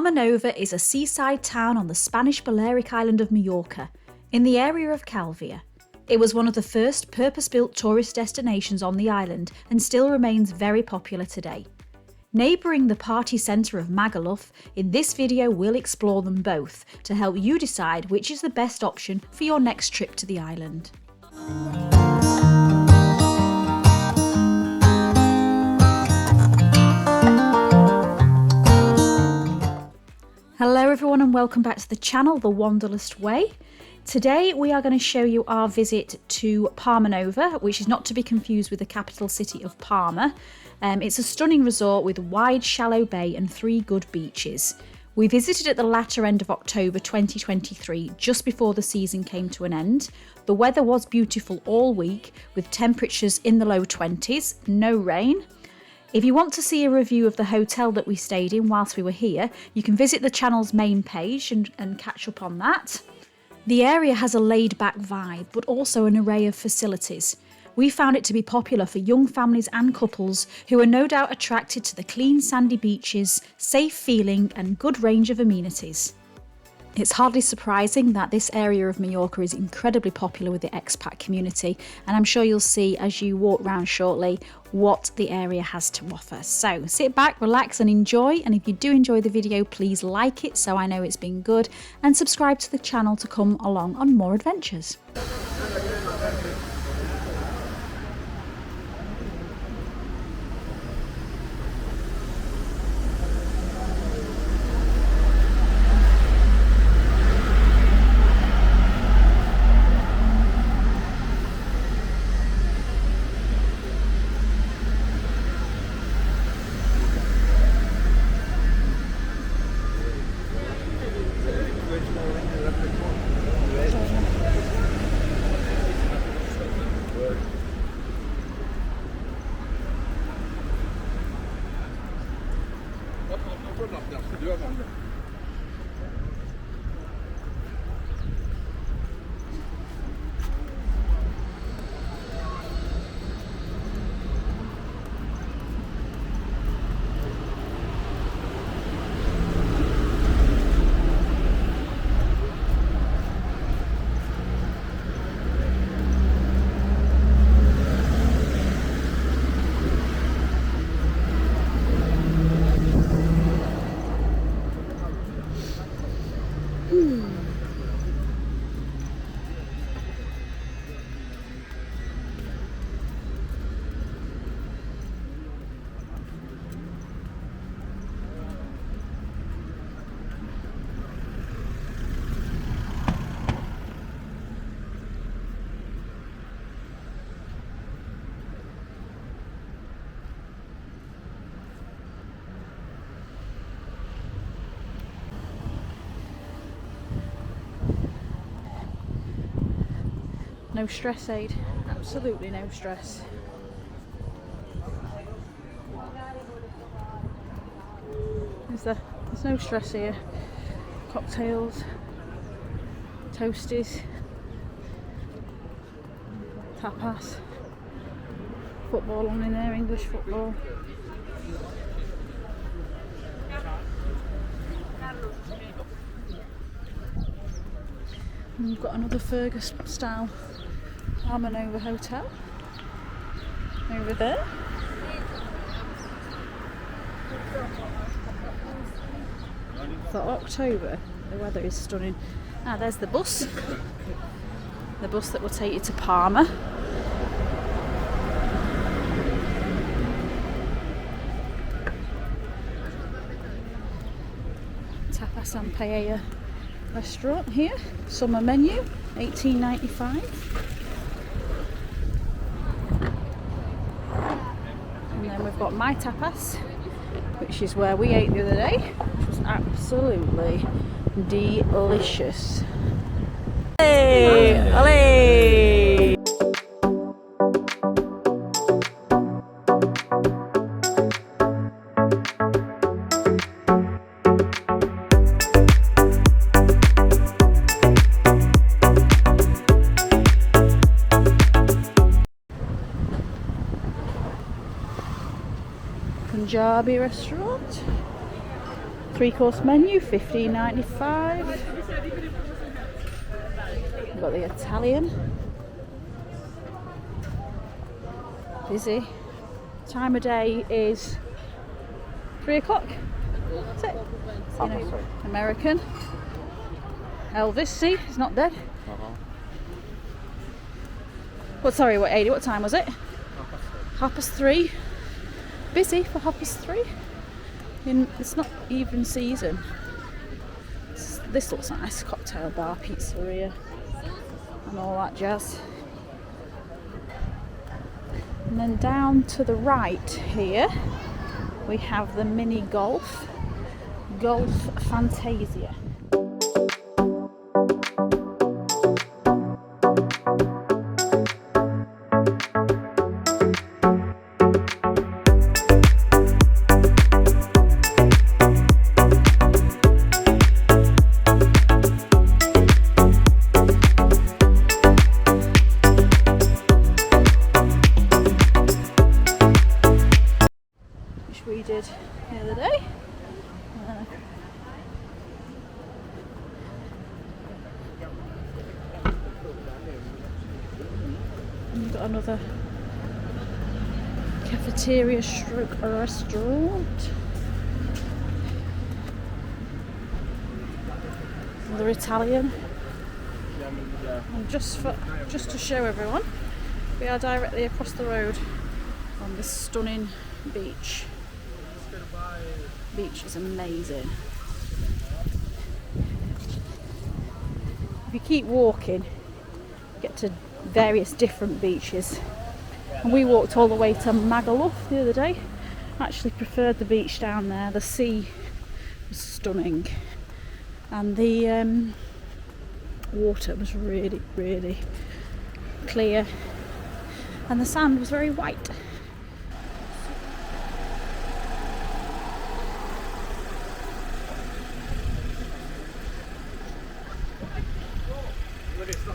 Palmanova is a seaside town on the Spanish Balearic island of Mallorca, in the area of Calvia. It was one of the first purpose-built tourist destinations on the island and still remains very popular today. Neighbouring the party centre of Magaluf, in this video we'll explore them both to help you decide which is the best option for your next trip to the island. Hello everyone and welcome back to the channel, The Wanderlust Way. Today we are going to show you our visit to Palmanova, which is not to be confused with the capital city of Palma. It's a stunning resort with a wide shallow bay and 3 good beaches. We visited at the latter end of October 2023, just before the season came to an end. The weather was beautiful all week, with temperatures in the low 20s, no rain. If you want to see a review of the hotel that we stayed in whilst we were here, you can visit the channel's main page and catch up on that. The area has a laid-back vibe, but also an array of facilities. We found it to be popular for young families and couples who are no doubt attracted to the clean sandy beaches, safe feeling and good range of amenities. It's hardly surprising that this area of Mallorca is incredibly popular with the expat community, and I'm sure you'll see as you walk around shortly what the area has to offer. So sit back, relax and enjoy, and if you do enjoy the video please like it so I know it's been good, and subscribe to the channel to come along on more adventures. No stress, Aid. Absolutely no stress. There's no stress here. Cocktails, toasties, tapas, football on in there, English football. And we've got another Fergus style Palmanova hotel over there. For October, the weather is stunning. Ah, there's the bus. The bus that will take you to Palma. Tapas and paella restaurant here. Summer menu, $18.95. And then we've got my tapas, which is where we ate the other day, which was absolutely delicious. Hey, ole! Punjabi restaurant. 3-course menu, $15.95. We've got the Italian. Busy. Time of day is 3 o'clock. That's it. You know, American. Elvis, see, he's not dead. What, sorry, what, Adi, what time was it? 3:30. Busy for 3:30. It's not even season. This looks nice. Cocktail bar, pizzeria, and all that jazz. And then down to the right here, we have the mini golf. Golf Fantasia. We did the other day. And you've got another cafeteria stroke restaurant. Another Italian. And just to show everyone, we are directly across the road on this stunning beach. Beach is amazing. If you keep walking, you get to various different beaches. And we walked all the way to Magaluf the other day. I actually preferred the beach down there. The sea was stunning, and the water was really, really clear, and the sand was very white.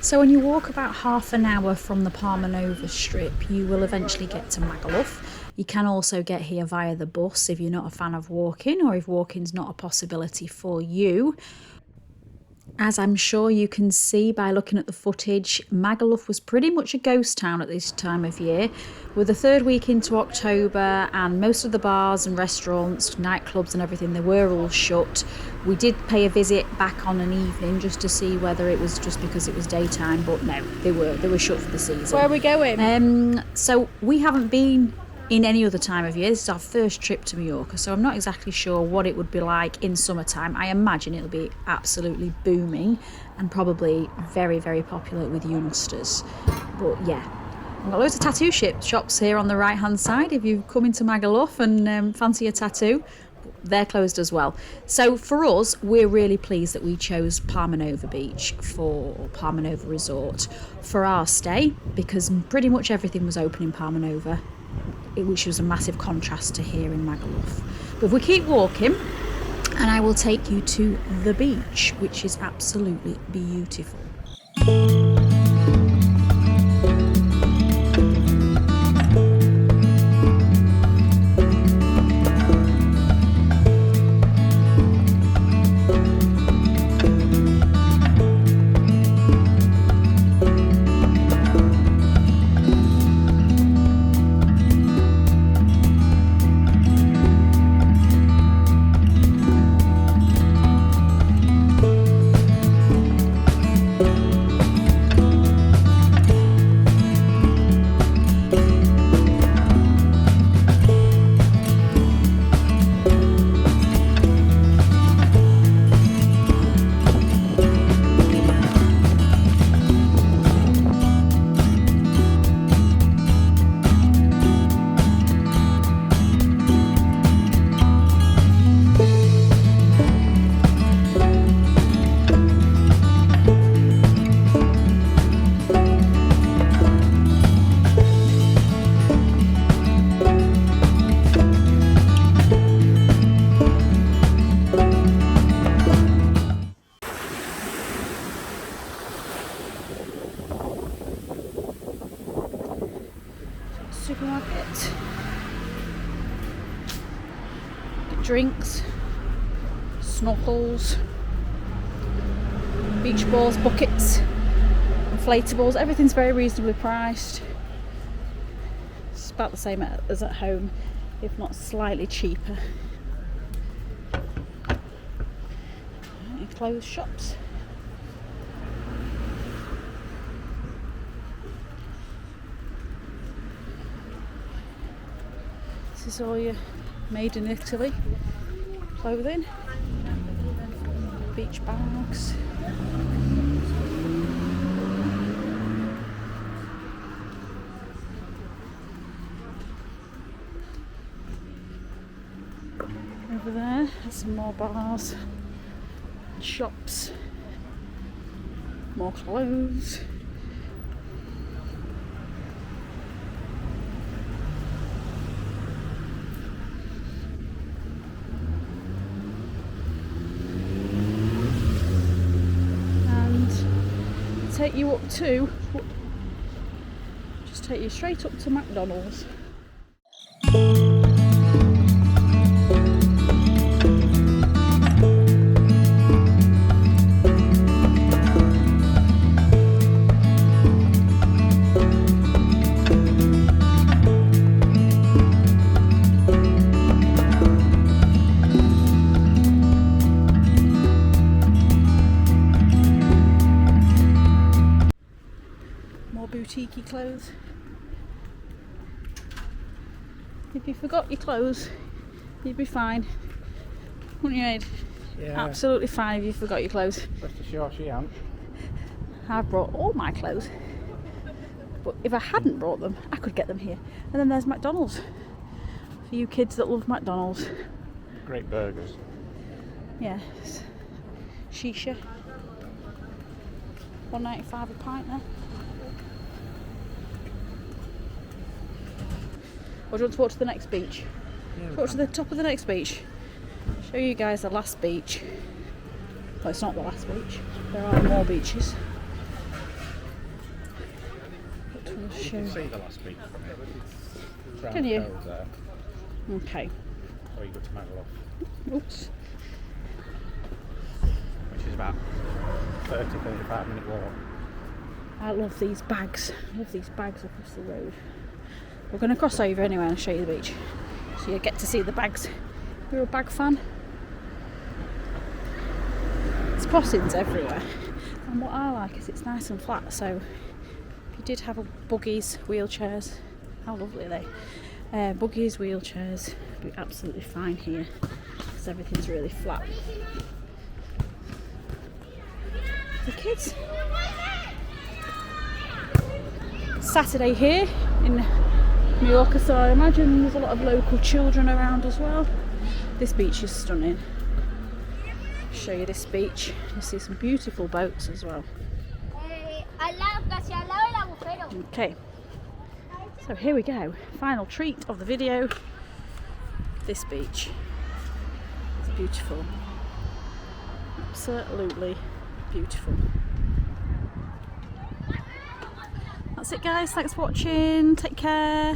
So when you walk about half an hour from the Palmanova strip, you will eventually get to Magaluf. You can also get here via the bus if you're not a fan of walking, or if walking's not a possibility for you. As I'm sure you can see by looking at the footage, Magaluf was pretty much a ghost town at this time of year. With the third week into October and most of the bars and restaurants, nightclubs and everything, they were all shut. We did pay a visit back on an evening just to see whether it was just because it was daytime, but no, they were shut for the season. Where are we going? So we haven't been in any other time of year. This is our first trip to Mallorca, so I'm not exactly sure what it would be like in summertime. I imagine it'll be absolutely booming and probably very, very popular with youngsters. But yeah, I've got loads of tattoo shops here on the right hand side if you come into Magaluf and fancy a tattoo. They're closed as well. So for us, we're really pleased that we chose Palmanova Beach for Palmanova Resort for our stay, because pretty much everything was open in Palmanova, which was a massive contrast to here in Magaluf. But if we keep walking, and I will take you to the beach, which is absolutely beautiful. Supermarket, get drinks, snorkels, beach balls, buckets, inflatables. Everything's very reasonably priced. It's about the same as at home, if not slightly cheaper. Clothes shops. This is all your made in Italy clothing, beach bags. Over there, there's some more bars, shops, more clothes. Take you up to, just take you straight up to McDonald's. Boutique clothes. If you forgot your clothes, you'd be fine, wouldn't you, Ed? Yeah. Absolutely fine if you forgot your clothes. Rest assured she ain't. I've brought all my clothes, but if I hadn't brought them, I could get them here. And then there's McDonald's for you kids that love McDonald's. Great burgers. Yes. Shisha. $1.95 a pint there. Or do you want to walk to the next beach? Yeah, Walk to the top of the next beach. Show you guys the last beach. Well, it's not the last beach. There are more beaches. But we'll you show. can see the last beach from here. Can you? There. Okay. So you go to Magaluf, Oops. which is about 30-35 minute walk. I love these bags. I love these bags across the road. We're going to cross over anyway and show you the beach, so you get to see the bags. You're a bag fan? There's crossings everywhere, and what I like is it's nice and flat, so if you did have buggies, wheelchairs, how lovely are they? Buggies, wheelchairs, be absolutely fine here because everything's really flat. The kids. Saturday here in Mallorca, so I imagine there's a lot of local children around as well. This beach is stunning. I'll show you this beach. You see some beautiful boats as well. Okay, so here we go. Final treat of the video. This beach. It's beautiful. Absolutely beautiful. That's it, guys. Thanks for watching. Take care.